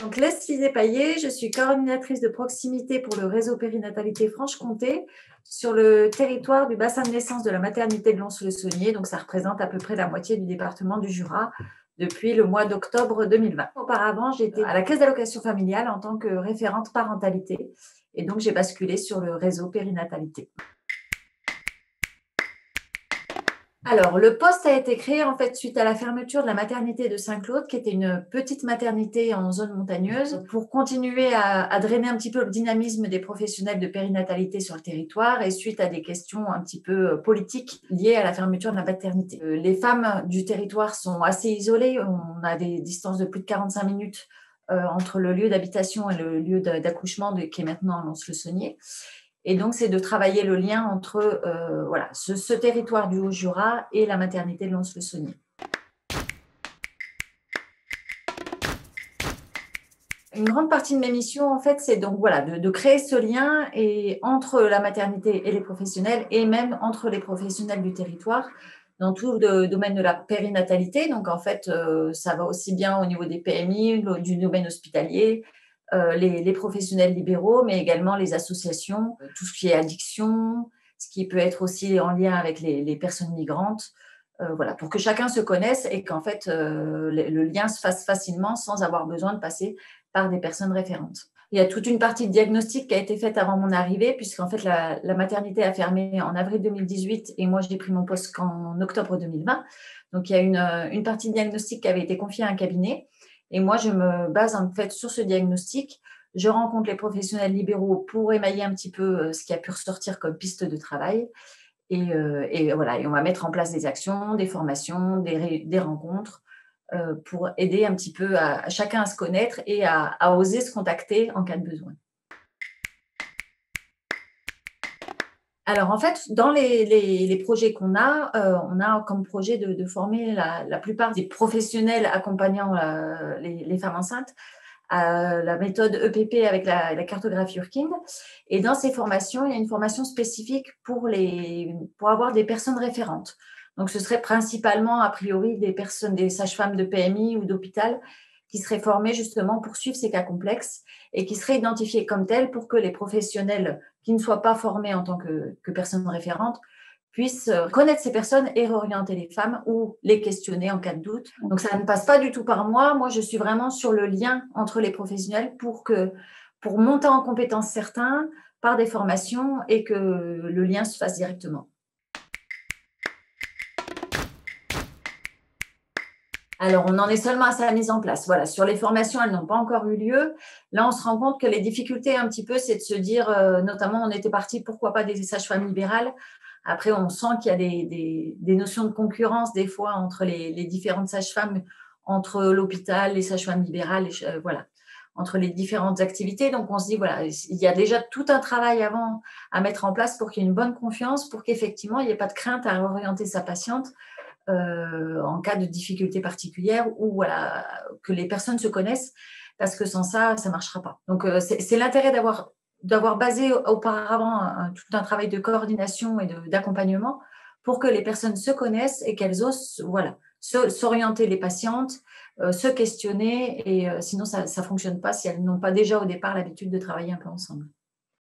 Donc, Leslie Despaillé, je suis coordinatrice de proximité pour le réseau périnatalité Franche-Comté sur le territoire du bassin de naissance de la maternité de Lons-le-Saunier. Donc, ça représente à peu près la moitié du département du Jura depuis le mois d'octobre 2020. Auparavant, j'étais à la caisse d'allocation familiale en tant que référente parentalité et donc j'ai basculé sur le réseau périnatalité. Alors, le poste a été créé en fait suite à la fermeture de la maternité de Saint-Claude, qui était une petite maternité en zone montagneuse, pour continuer à drainer un petit peu le dynamisme des professionnels de périnatalité sur le territoire et suite à des questions un petit peu politiques liées à la fermeture de la maternité. Les femmes du territoire sont assez isolées, on a des distances de plus de 45 minutes entre le lieu d'habitation et le lieu d'accouchement qui est maintenant Lons-le-Saunier. Et donc, c'est de travailler le lien entre voilà, ce territoire du Haut-Jura et la maternité de Lons-le-Saunier. Une grande partie de mes missions, en fait, c'est donc voilà, de créer ce lien entre la maternité et les professionnels, et même entre les professionnels du territoire, dans tout le domaine de la périnatalité. Donc, en fait, ça va aussi bien au niveau des PMI, du domaine hospitalier, les professionnels libéraux, mais également les associations, tout ce qui est addiction, ce qui peut être aussi en lien avec les personnes migrantes, voilà, pour que chacun se connaisse et qu'en fait, le lien se fasse facilement sans avoir besoin de passer par des personnes référentes. Il y a toute une partie de diagnostic qui a été faite avant mon arrivée, puisqu'en fait, la maternité a fermé en avril 2018 et moi, j'ai pris mon poste qu'en octobre 2020. Donc, il y a une partie de diagnostic qui avait été confiée à un cabinet. Et moi, je me base en fait sur ce diagnostic. Je rencontre les professionnels libéraux pour émailler un petit peu ce qui a pu ressortir comme piste de travail. Et voilà, et on va mettre en place des actions, des formations, des rencontres pour aider un petit peu à chacun à se connaître et à oser se contacter en cas de besoin. Alors, en fait, dans les projets qu'on on a comme projet de former la plupart des professionnels accompagnant les femmes enceintes à la méthode EPP avec la cartographie Urkind. Et dans ces formations, il y a une formation spécifique pour avoir des personnes référentes. Donc, ce serait principalement, a priori, des sages-femmes de PMI ou d'hôpital qui seraient formées justement pour suivre ces cas complexes et qui seraient identifiées comme telles pour que les professionnels qui ne soient pas formés en tant que personnes référentes puissent connaître ces personnes et réorienter les femmes ou les questionner en cas de doute. Donc, ça ne passe pas du tout par moi. Moi, je suis vraiment sur le lien entre les professionnels pour monter en compétence certains par des formations et que le lien se fasse directement. Alors, on en est seulement à sa mise en place. Voilà, sur les formations, elles n'ont pas encore eu lieu. Là, on se rend compte que les difficultés, un petit peu, c'est de se dire, notamment, on était parti, pourquoi pas des sages-femmes libérales. Après, on sent qu'il y a des notions de concurrence, des fois, entre les différentes sages-femmes, entre l'hôpital, les sages-femmes libérales, voilà, entre les différentes activités. Donc, on se dit, voilà, il y a déjà tout un travail avant à mettre en place pour qu'il y ait une bonne confiance, pour qu'effectivement, il n'y ait pas de crainte à orienter sa patiente en cas de difficulté particulière ou voilà, que les personnes se connaissent parce que sans ça, ça ne marchera pas. Donc, c'est l'intérêt d'avoir basé auparavant tout un travail de coordination et d'accompagnement pour que les personnes se connaissent et qu'elles osent voilà, s'orienter les patientes, se questionner et sinon ça ne fonctionne pas si elles n'ont pas déjà au départ l'habitude de travailler un peu ensemble.